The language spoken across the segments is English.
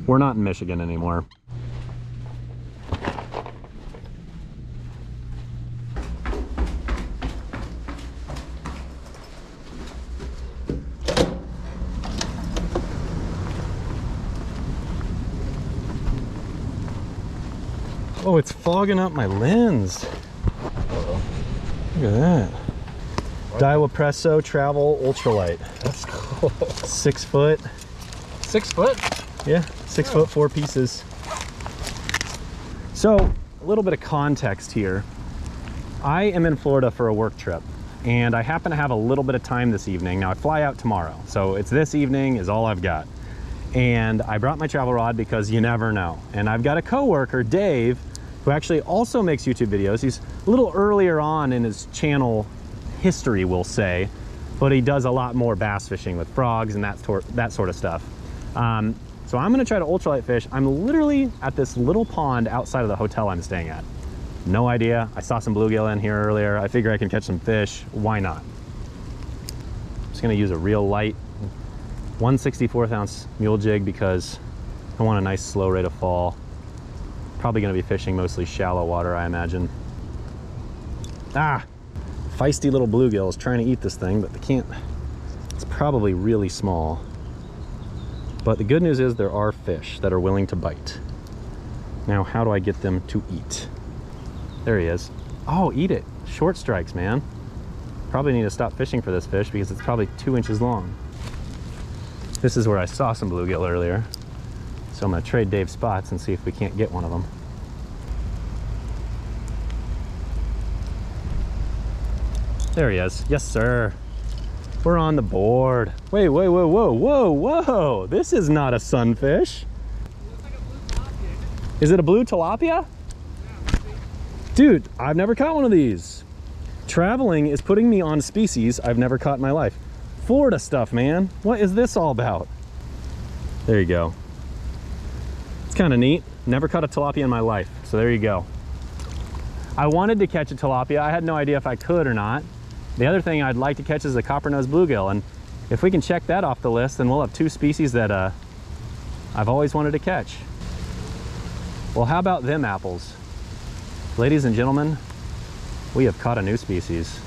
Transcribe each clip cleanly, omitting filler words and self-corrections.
We're not in Michigan anymore. Oh, it's fogging up my lens. Look at that. Daiwa Presso Travel Ultralight. That's cool. 6 foot. 6 foot? Yeah, 6 foot, 4 pieces. So, a little bit of context here. I am in Florida for a work trip, and I happen to have a little bit of time this evening. Now, I fly out tomorrow, so it's this evening is all I've got. And I brought my travel rod because you never know. And I've got a coworker, Dave, who actually also makes YouTube videos. He's a little earlier on in his channel history, we'll say, but he does a lot more bass fishing with frogs and that sort of stuff. So I'm gonna try to ultralight fish. I'm literally at this little pond outside of the hotel I'm staying at. No idea. I saw some bluegill in here earlier. I figure I can catch some fish. Why not? I'm just gonna use a real light 1/64 ounce mule jig because I want a nice slow rate of fall. Probably gonna be fishing mostly shallow water, I imagine. Ah, feisty little bluegill is trying to eat this thing, but they can't. It's probably really small. But the good news is there are fish that are willing to bite. Now, how do I get them to eat? There he is. Oh, eat it. Short strikes, man. Probably need to stop fishing for this fish because it's probably 2 inches long. This is where I saw some bluegill earlier. So I'm gonna trade Dave's spots and see if we can't get one of them. There he is. Yes, sir. We're on the board. Wait, wait, whoa, whoa, whoa, whoa. This is not a sunfish. Looks like a blue tilapia. Is it a blue tilapia? Yeah, dude, I've never caught one of these. Traveling is putting me on species I've never caught in my life. Florida stuff, man. What is this all about? There you go. It's kind of neat. Never caught a tilapia in my life, so there you go. I wanted to catch a tilapia. I had no idea if I could or not. The other thing I'd like to catch is a copper-nosed bluegill, and if we can check that off the list, then we'll have 2 species that I've always wanted to catch. Well, how about them apples? Ladies and gentlemen, we have caught a new species.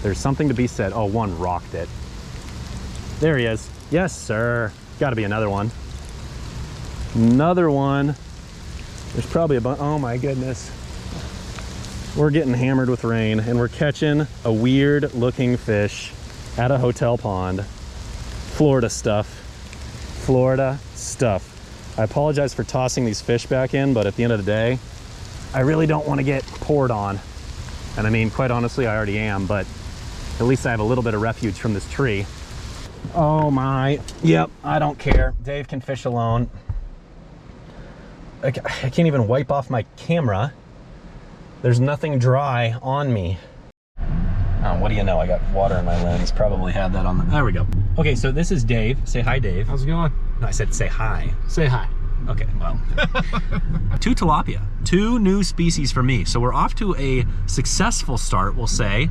There's something to be said. Oh, one rocked it. There he is. Yes, sir. Got to be another one. Another one. There's probably a bunch. Oh my goodness. We're getting hammered with rain and we're catching a weird looking fish at a hotel pond. Florida stuff. Florida stuff. I apologize for tossing these fish back in, but at the end of the day, I really don't want to get poured on. And I mean, quite honestly, I already am, but at least I have a little bit of refuge from this tree. Oh my. Yep, I don't care. Dave can fish alone. I can't even wipe off my camera. There's nothing dry on me. Oh, what do you know? I got water in my lens. Probably had that on the... There we go. Okay, so this is Dave. Say hi, Dave. how's it going? No, I said say hi. Say hi. Okay, well. 2 tilapia. 2 new species for me. So we're off to a successful start, we'll say.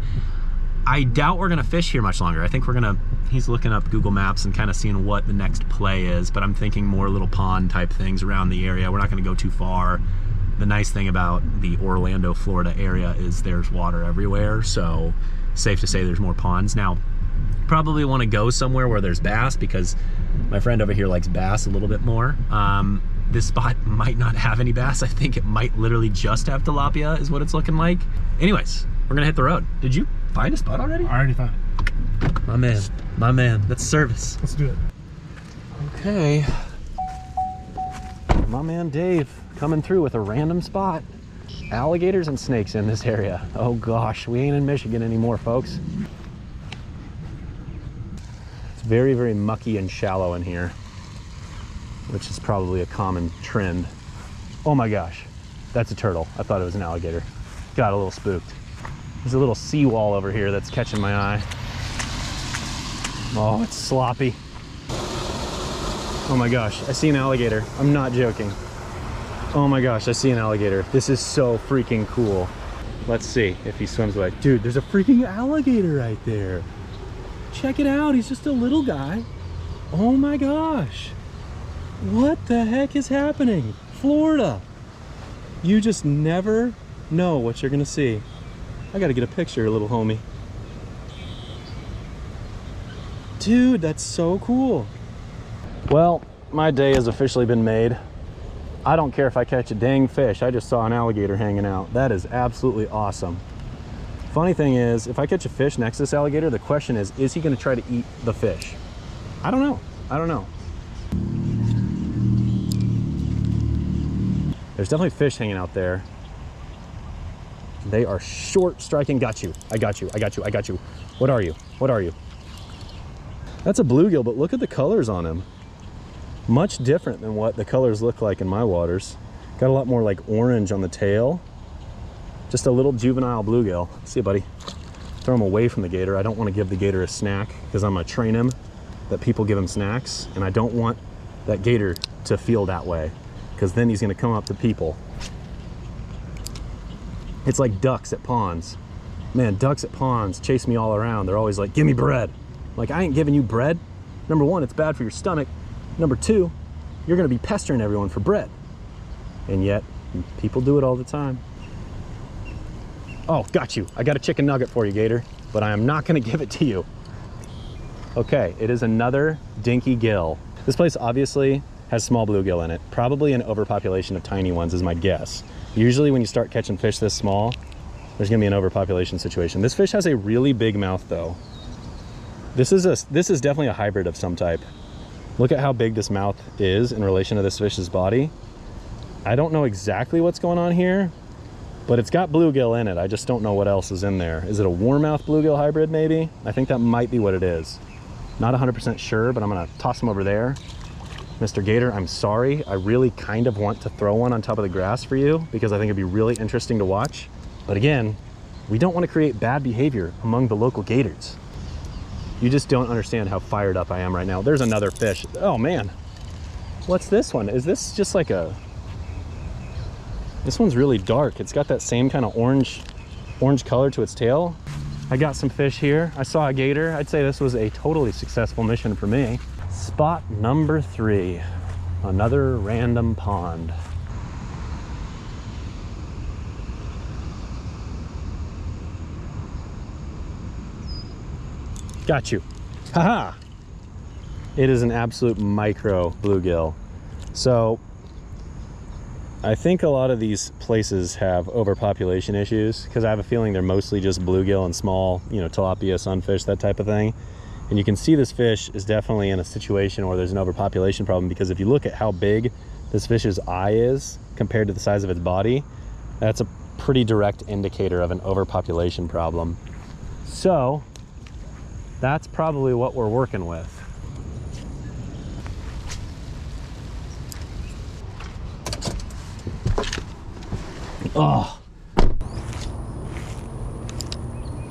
I doubt we're gonna fish here much longer. I think we're gonna, he's looking up Google Maps and kind of seeing what the next play is, but I'm thinking more little pond type things around the area. We're not gonna go too far. The nice thing about the Orlando, Florida area is there's water everywhere, so safe to say there's more ponds. Now, probably want to go somewhere where there's bass because my friend over here likes bass a little bit more. This spot might not have any bass. I think it might literally just have tilapia is what it's looking like. Anyways, we're gonna hit the road. Did you find a spot already? I already found it. My man, that's service. Let's do it. Okay. My man Dave coming through with a random spot. Alligators and snakes in this area. Oh gosh, we ain't in Michigan anymore, folks. It's very, very mucky and shallow in here, which is probably a common trend. Oh my gosh, that's a turtle. I thought it was an alligator. Got a little spooked. There's a little seawall over here that's catching my eye. Oh, it's sloppy. Oh my gosh, I see an alligator. I'm not joking. Oh my gosh, I see an alligator. This is so freaking cool. Let's see if he swims away. Dude, there's a freaking alligator right there. Check it out, he's just a little guy. Oh my gosh. What the heck is happening? Florida. You just never know what you're gonna see. I gotta get a picture, little homie. Dude, that's so cool. Well, my day has officially been made. I don't care if I catch a dang fish. I just saw an alligator hanging out. That is absolutely awesome. Funny thing is, if I catch a fish next to this alligator, the question is he gonna try to eat the fish? I don't know. I don't know. There's definitely fish hanging out there. They are short striking. Got you. I got you. I got you. I got you. What are you? What are you? That's a bluegill, but look at the colors on him. Much different than what the colors look like in my waters. Got a lot more like orange on the tail. Just a little juvenile bluegill. See you, buddy. Throw him away from the gator. I don't want to give the gator a snack because I'm going to train him that people give him snacks, and I don't want that gator to feel that way because then he's going to come up to people. It's like ducks at ponds. Man, ducks at ponds chase me all around. They're always like, give me bread. Like, I ain't giving you bread. Number one, it's bad for your stomach. Number two, you're gonna be pestering everyone for bread. And yet, people do it all the time. Oh, got you. I got a chicken nugget for you, gator, but I am not gonna give it to you. Okay, it is another dinky gill. This place obviously has small bluegill in it. Probably an overpopulation of tiny ones is my guess. Usually when you start catching fish this small, there's gonna be an overpopulation situation. This fish has a really big mouth though. This is definitely a hybrid of some type. Look at how big this mouth is in relation to this fish's body. I don't know exactly what's going on here, but it's got bluegill in it. I just don't know what else is in there. Is it a warmouth bluegill hybrid maybe? I think that might be what it is. Not 100% sure, but I'm gonna toss him over there. Mr. Gator, I'm sorry. I really kind of want to throw one on top of the grass for you because I think it'd be really interesting to watch. But again, we don't want to create bad behavior among the local gators. You just don't understand how fired up I am right now. There's another fish. Oh man, what's this one? Is this just like a, this one's really dark. It's got that same kind of orange color to its tail. I got some fish here. I saw a gator. I'd say this was a totally successful mission for me. Spot number 3, another random pond. Got you. Haha. It is an absolute micro bluegill. So I think a lot of these places have overpopulation issues because I have a feeling they're mostly just bluegill and small, you know, tilapia, sunfish, that type of thing. And you can see this fish is definitely in a situation where there's an overpopulation problem because if you look at how big this fish's eye is compared to the size of its body, that's a pretty direct indicator of an overpopulation problem. So that's probably what we're working with. Oh,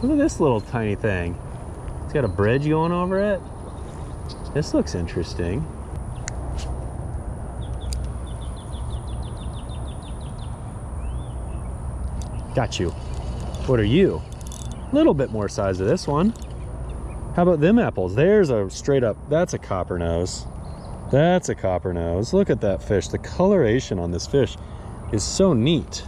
look at this little tiny thing. It's got a bridge going over it. This looks interesting. Got you. What are you? A little bit more size of this one. How about them apples? There's a straight up, that's a copper nose. That's a copper nose. Look at that fish. The coloration on this fish is so neat.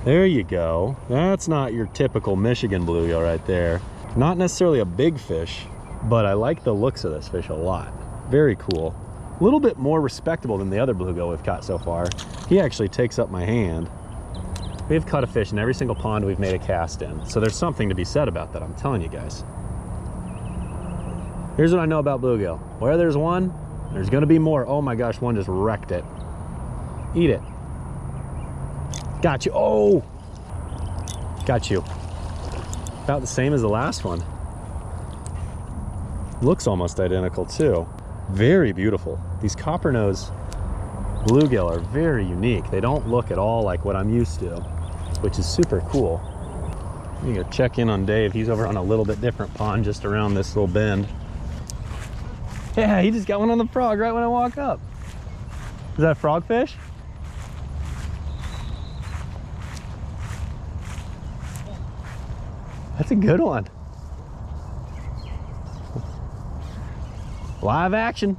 There you go. That's not your typical Michigan bluegill right there. Not necessarily a big fish, but I like the looks of this fish a lot. Very cool. A little bit more respectable than the other bluegill we've caught so far. He actually takes up my hand. We've caught a fish in every single pond we've made a cast in. So there's something to be said about that, I'm telling you guys. Here's what I know about bluegill. Where there's one, there's gonna be more. Oh my gosh, one just wrecked it. Eat it. Got you. Oh! Got you. About the same as the last one. Looks almost identical too. Very beautiful. These copper nose bluegill are very unique. They don't look at all like what I'm used to, which is super cool. You go check in on Dave. He's over on a little bit different pond just around this little bend. Yeah, he just got one on the frog right when I walk up. Is that a frogfish? That's a good one. Live action.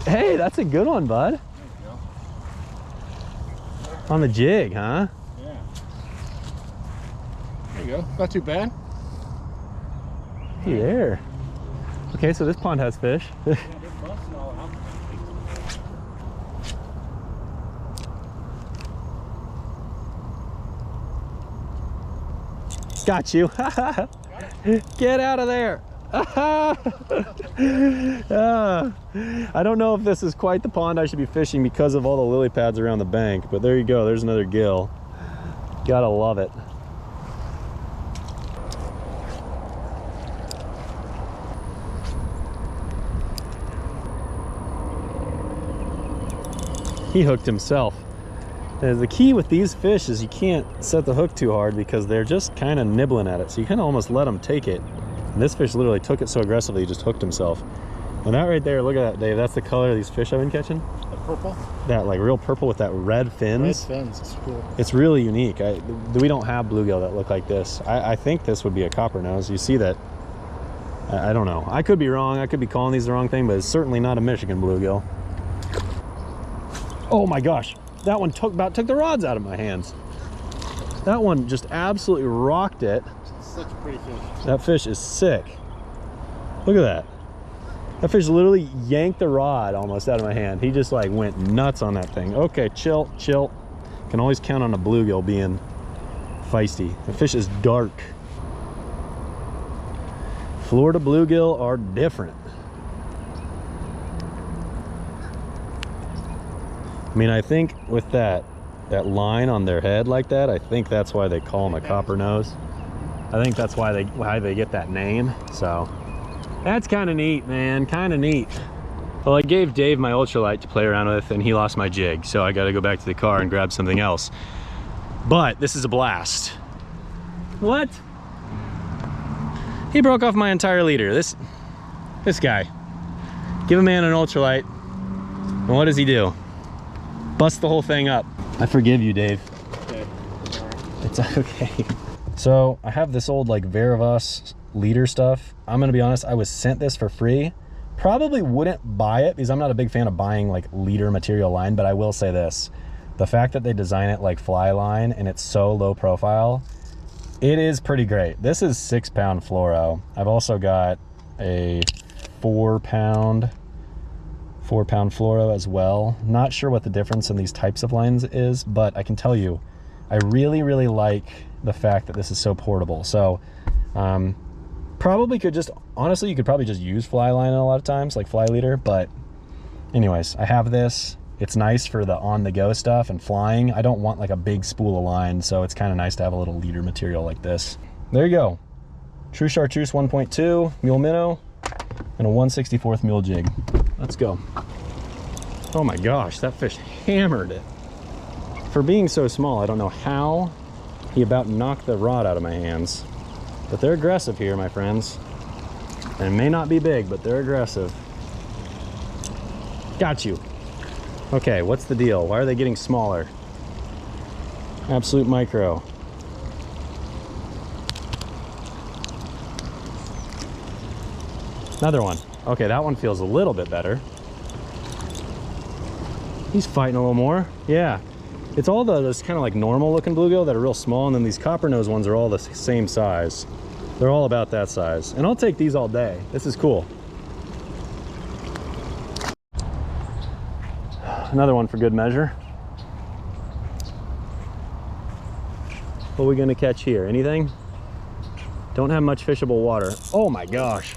Hey, that's a good one, bud. There you go. On the jig, huh? Yeah. There you go. Not too bad. Hey there. Okay, so this pond has fish. Yeah, they're busting all out. Got you. Get out of there. I don't know if this is quite the pond I should be fishing because of all the lily pads around the bank, but there you go. There's another gill. Gotta love it. He hooked himself. And the key with these fish is you can't set the hook too hard because they're just kind of nibbling at it. So you kind of almost let them take it. And this fish literally took it so aggressively, he just hooked himself. And that right there, look at that, Dave. That's the color of these fish I've been catching. The purple? That like real purple with that red fins. Red fins, it's cool. It's really unique. We don't have bluegill that look like this. I think this would be a copper nose. You see that? I don't know. I could be wrong. I could be calling these the wrong thing, but it's certainly not a Michigan bluegill. Oh my gosh. That one about took the rods out of my hands. That one just absolutely rocked it. Such a pretty fish. That fish is sick. Look at that. That fish literally yanked the rod almost out of my hand. He just like went nuts on that thing. Okay, chill, chill. Can always count on a bluegill being feisty. The fish is dark. Florida bluegill are different. I mean, I think with that line on their head like that, I think that's why they call them a copper nose. I think that's why they get that name. So that's kind of neat, man, kind of neat. Well, I gave Dave my ultralight to play around with and he lost my jig. So I got to go back to the car and grab something else. But this is a blast. What? He broke off my entire leader. This guy. Give a man an ultralight. And what does he do? Bust the whole thing up. I forgive you, Dave. Okay. It's okay. So I have this old like Veravas leader stuff. I'm gonna be honest, I was sent this for free. Probably wouldn't buy it because I'm not a big fan of buying like leader material line, but I will say this. The fact that they design it like fly line and it's so low profile, it is pretty great. This is 6-pound fluoro. I've also got a 4-pound fluoro as well. Not sure what the difference in these types of lines is, but I can tell you, I really, really like the fact that this is so portable. So probably could just, honestly, you could probably just use fly line a lot of times, like fly leader, but anyways, I have this. It's nice for the on-the-go stuff and flying. I don't want like a big spool of line, so it's kind of nice to have a little leader material like this. There you go. True Chartreuse 1.2, mule minnow, and a 1/64th mule jig. Let's go. Oh my gosh, that fish hammered it. For being so small, I don't know how he about knocked the rod out of my hands. But they're aggressive here, my friends. And it may not be big, but they're aggressive. Got you. Okay, what's the deal? Why are they getting smaller? Absolute micro. Another one. Okay, that one feels a little bit better. He's fighting a little more. Yeah. It's all those kind of like normal looking bluegill that are real small, and then these copper nose ones are all the same size. They're all about that size. And I'll take these all day. This is cool. Another one for good measure. What are we gonna catch here? Anything? Don't have much fishable water. Oh my gosh.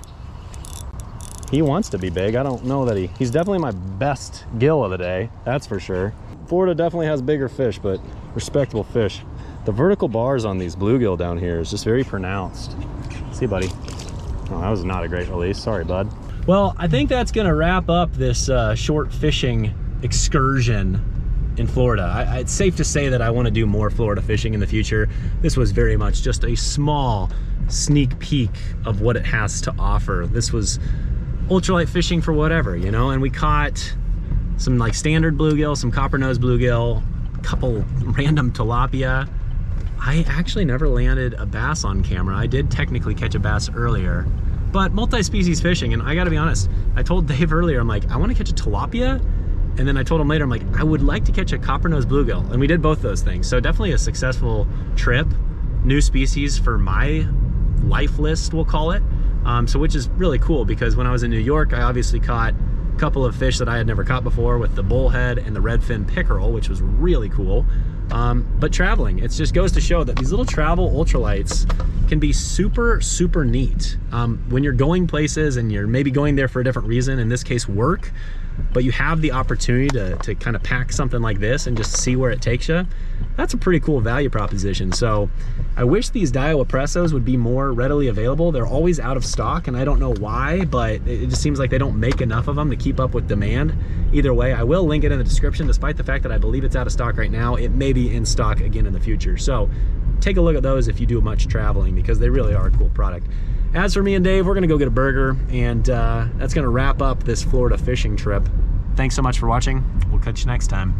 He wants to be big. I don't know that he's definitely my best gill of the day. That's for sure. Florida definitely has bigger fish, but respectable fish. The vertical bars on these bluegill down here is just very pronounced. See, buddy. Oh, that was not a great release. Sorry, bud. Well, I think that's gonna wrap up this short fishing excursion in Florida. It's safe to say that I want to do more Florida fishing in the future. This was very much just a small sneak peek of what it has to offer. This was ultralight fishing for whatever, you know, and we caught some like standard bluegill, some copper nose bluegill, a couple random tilapia. I actually never landed a bass on camera. I did technically catch a bass earlier, But multi-species fishing, and I gotta be honest, I told Dave earlier, I'm like, I wanna catch a tilapia, and then I told him later, I'm like, I would like to catch a copper-nosed bluegill, and we did both those things. So definitely a successful trip, new species for my life list, we'll call it. So which is really cool, because when I was in New York, I obviously caught a couple of fish that I had never caught before with the bullhead and the redfin pickerel, which was really cool. But traveling, it just goes to show that these little travel ultralights can be super, super neat. When you're going places and you're maybe going there for a different reason, in this case work, but you have the opportunity to kind of pack something like this and just see where it takes you, that's a pretty cool value proposition. So I wish these Daiwa Pressos would be more readily available. They're always out of stock, and I don't know why, but it just seems like they don't make enough of them to keep up with demand. Either way, I will link it in the description. Despite the fact that I believe it's out of stock right now, it may be in stock again in the future. So take a look at those if you do much traveling, because they really are a cool product. As for me and Dave, we're gonna go get a burger, and that's gonna wrap up this Florida fishing trip. Thanks so much for watching. We'll catch you next time.